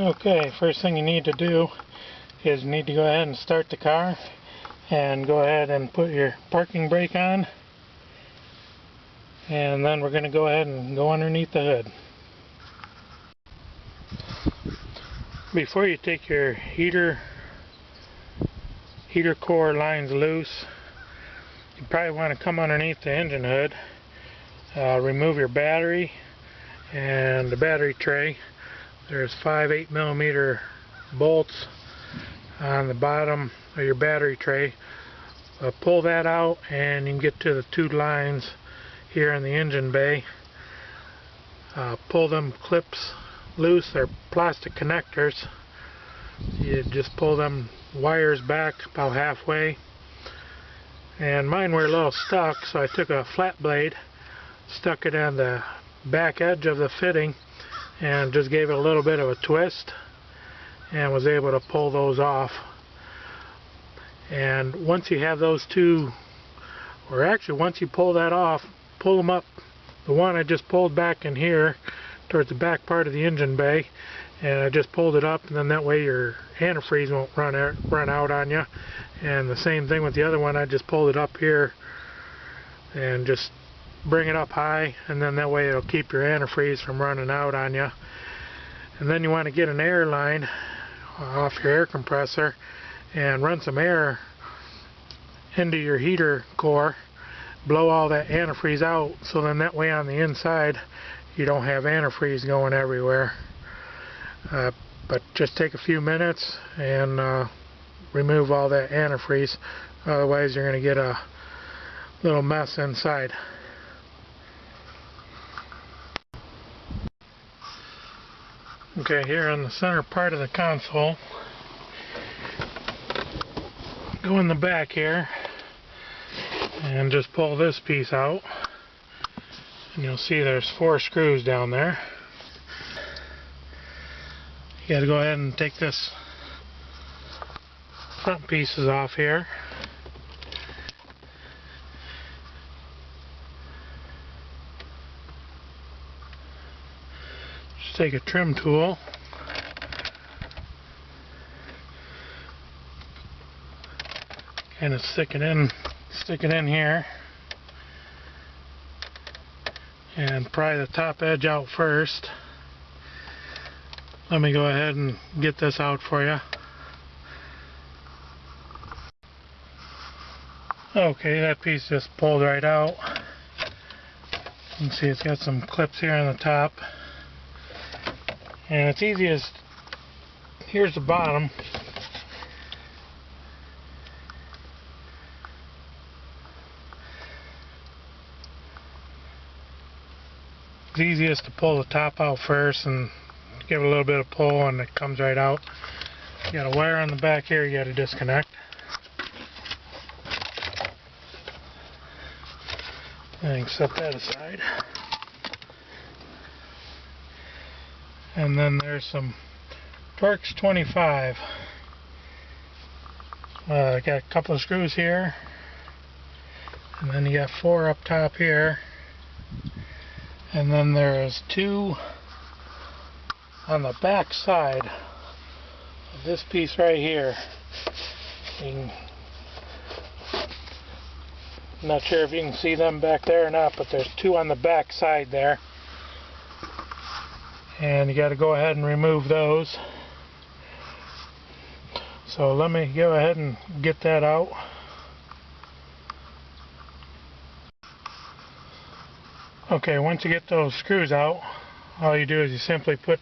Okay, first thing you need to do is you need to go ahead and start the car and go ahead and put your parking brake on, and then we're going to go ahead and go underneath the hood. Before you take your heater core lines loose, you probably want to come underneath the engine hood, remove your battery and the battery tray. There's 5 8mm bolts on the bottom of your battery tray. Pull that out and you can get to the 2 lines here in the engine bay. Pull them clips loose. They're plastic connectors. You just pull them wires back about halfway. And mine were a little stuck, so I took a flat blade, stuck it on the back edge of the fitting, and just gave it a little bit of a twist and was able to pull those off. And once you have those two, or actually once you pull that off, pull them up. The one I just pulled back in here towards the back part of the engine bay, and I just pulled it up, and then that way your antifreeze won't run out on you. And the same thing with the other one, I just pulled it up here and just bring it up high, and then that way it'll keep your antifreeze from running out on you. And then you want to get an air line off your air compressor and run some air into your heater core, blow all that antifreeze out, so then that way on the inside you don't have antifreeze going everywhere. But just take a few minutes and remove all that antifreeze, otherwise you're going to get a little mess inside. Okay, here on the center part of the console, go in the back here and just pull this piece out, and you'll see there's 4 screws down there. You got to go ahead and take this front pieces off here. Just take a trim tool, kind of stick it in here, and pry the top edge out first. Let me go ahead and get this out for you. Okay, that piece just pulled right out. You can see it's got some clips here on the top. And it's easiest, here's the bottom. It's easiest to pull the top out first and give it a little bit of pull, and it comes right out. You got a wire on the back here you got to disconnect. And you can set that aside. And then there's some Torx 25. I got a couple of screws here, and then you got 4 up top here, and then there's 2 on the back side of this piece right here. I'm not sure if you can see them back there or not, but there's 2 on the back side there, and you got to go ahead and remove those. So let me go ahead and get that out. Okay, once you get those screws out, all you do is you simply put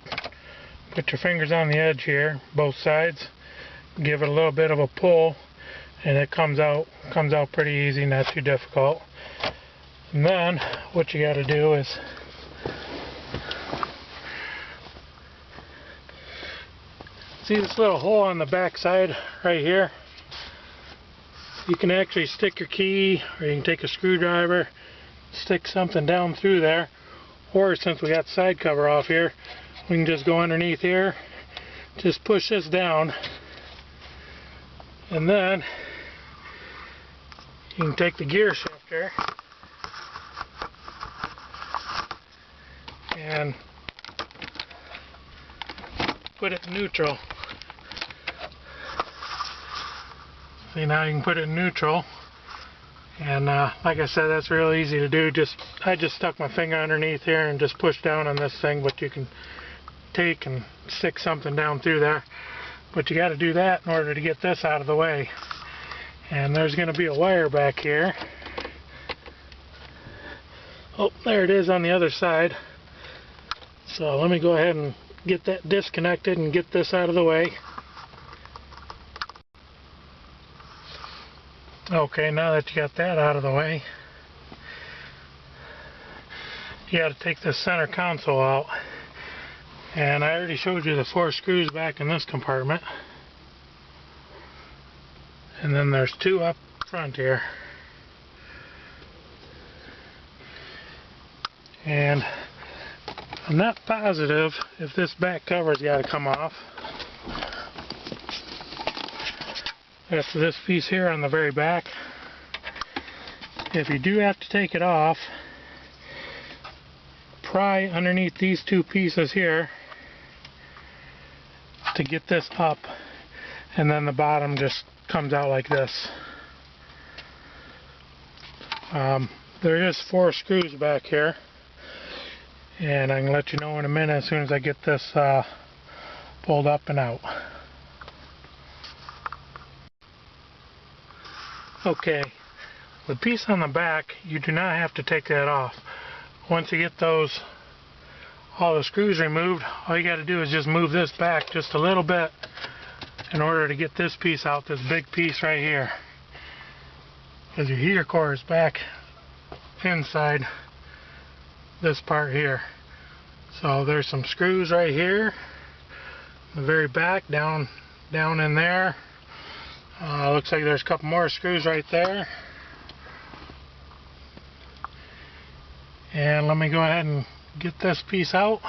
your fingers on the edge here, both sides, give it a little bit of a pull, and it comes out pretty easy, not too difficult. And then what you got to do is see this little hole on the back side right here. You can actually stick your key, or you can take a screwdriver, stick something down through there, or since we got the side cover off here, we can just go underneath here, just push this down, and then you can take the gear shifter and put it in neutral. See, now you can put it in neutral. And like I said, that's real easy to do. I just stuck my finger underneath here and just pushed down on this thing, but you can take and stick something down through there. But you got to do that in order to get this out of the way. And there's going to be a wire back here. Oh, there it is on the other side. So let me go ahead and get that disconnected and get this out of the way. Okay, now that you got that out of the way, you got to take this center console out. And I already showed you the 4 screws back in this compartment. And then there's 2 up front here. And I'm not positive if this back cover's got to come off. That's this piece here on the very back. If you do have to take it off, pry underneath these 2 pieces here to get this up, and then the bottom just comes out like this. There is 4 screws back here, and I can let you know in a minute as soon as I get this pulled up and out. Okay, the piece on the back, you do not have to take that off. Once you get all the screws removed, all you got to do is just move this back just a little bit in order to get this piece out, this big piece right here. Because your heater core is back inside this part here. So there's some screws right here, the very back, down in there. Looks like there's a couple more screws right there. And let me go ahead and get this piece out.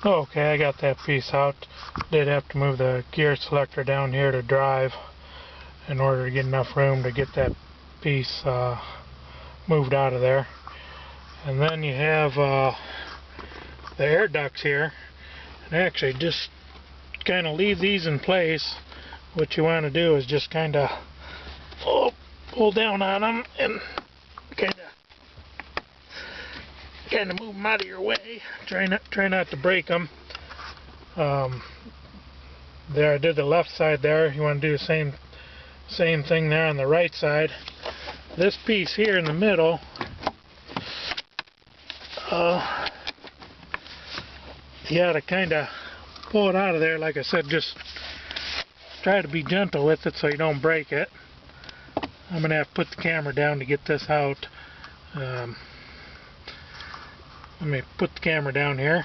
Okay, I got that piece out. Did have to move the gear selector down here to drive in order to get enough room to get that piece moved out of there. And then you have the air ducts here, and actually just kind of leave these in place. What you want to do is just kind of pull down on them and kind of move them out of your way. Try not to break them. There, I did the left side there. You want to do the same thing there on the right side. This piece here in the middle, you got to kind of pull it out of there. Like I said, just try to be gentle with it so you don't break it. I'm going to have to put the camera down to get this out. Let me put the camera down here.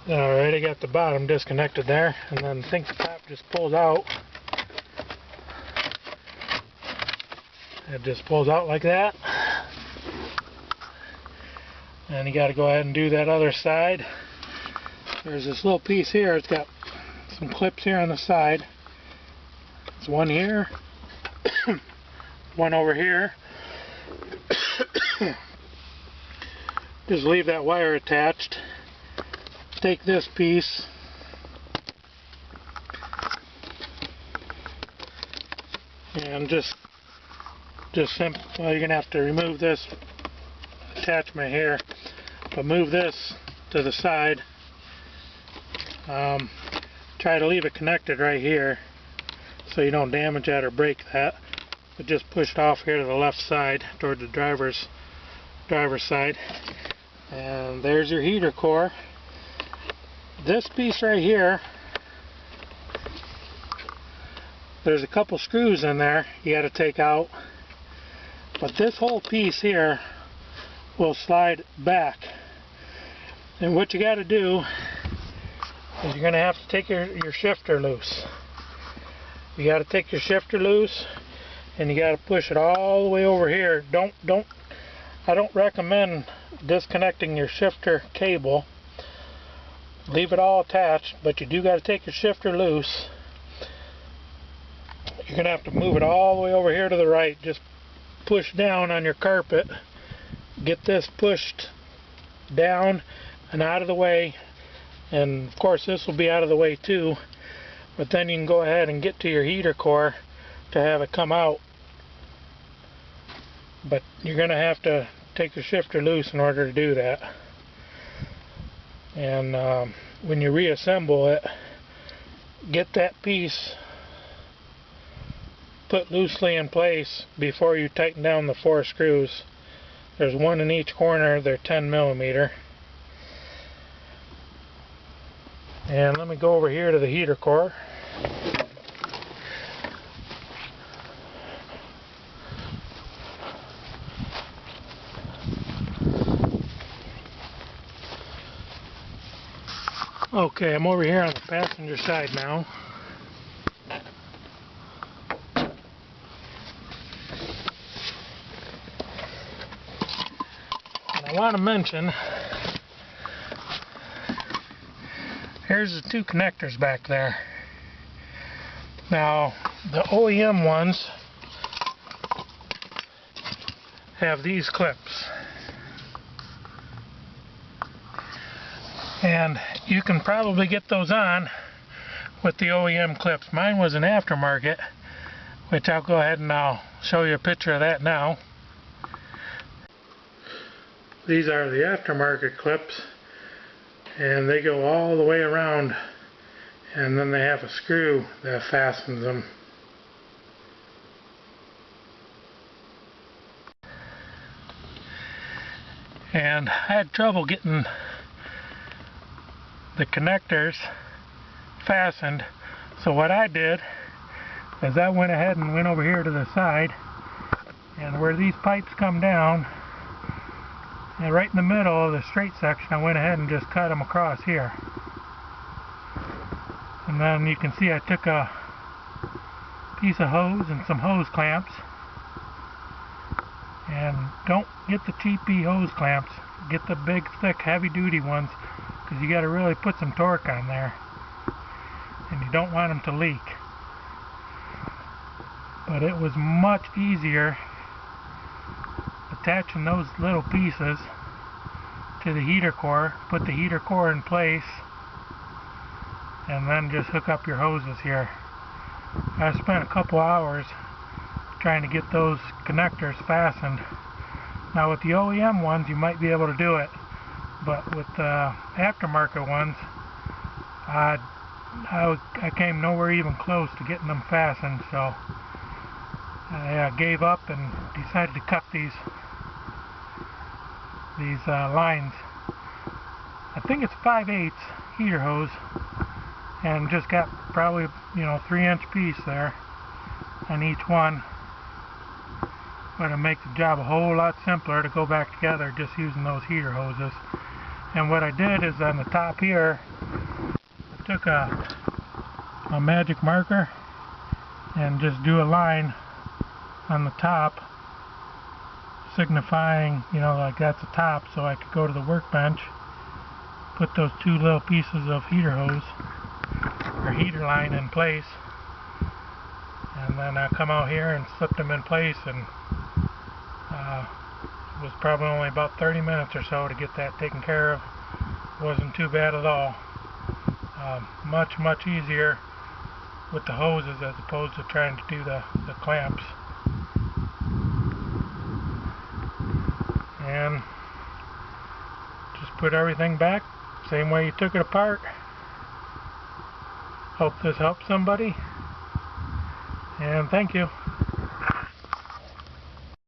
Alright, I got the bottom disconnected there, and then I think the top just pulls out. It just pulls out like that. And you got to go ahead and do that other side. There's this little piece here. It's got some clips here on the side. There's one here, one over here. Just leave that wire attached. Take this piece and just simply, well, you're gonna have to remove this attachment here, but move this to the side. Try to leave it connected right here so you don't damage that or break that, but just push it off here to the left side toward the driver's side. And there's your heater core. This piece right here, there's a couple screws in there you got to take out, but this whole piece here will slide back. And what you got to do is you're going to have to take your shifter loose. You got to take your shifter loose, and you got to push it all the way over here. Don't I don't recommend disconnecting your shifter cable. Leave it all attached, but you do got to take your shifter loose. You're going to have to move it all the way over here to the right. Just push down on your carpet. Get this pushed down and out of the way. And of course this will be out of the way too. But then you can go ahead and get to your heater core to have it come out. But you're going to have to take your shifter loose in order to do that. And when you reassemble it, get that piece put loosely in place before you tighten down the 4 screws. There's one in each corner. They're 10mm. And let me go over here to the heater core. Okay, I'm over here on the passenger side now. And I want to mention, here's the 2 connectors back there. Now, the OEM ones have these clips. And you can probably get those on with the OEM clips. Mine was an aftermarket, which I'll go ahead and I'll show you a picture of that now. These are the aftermarket clips, and they go all the way around, and then they have a screw that fastens them. And I had trouble getting the connectors fastened, so what I did is I went ahead and went over here to the side, and where these pipes come down, and right in the middle of the straight section, I went ahead and just cut them across here. And then you can see I took a piece of hose and some hose clamps, and don't get the cheapy hose clamps, get the big thick heavy duty ones, because you got to really put some torque on there, and you don't want them to leak. But it was much easier attaching those little pieces to the heater core, put the heater core in place, and then just hook up your hoses here. I spent a couple hours trying to get those connectors fastened. Now with the OEM ones you might be able to do it, but with the aftermarket ones I came nowhere even close to getting them fastened, so I gave up and decided to cut these lines. I think it's 5/8 heater hose, and just got probably 3-inch piece there on each one, but it'll make the job a whole lot simpler to go back together just using those heater hoses. And what I did is on the top here, I took a magic marker and just drew a line on the top, signifying, like that's the top, so I could go to the workbench, put those 2 little pieces of heater hose or heater line in place, and then I come out here and slip them in place, and it was probably only about 30 minutes or so to get that taken care of. It wasn't too bad at all. Much easier with the hoses as opposed to trying to do the clamps. And just put everything back same way you took it apart. Hope this helps somebody, and thank you.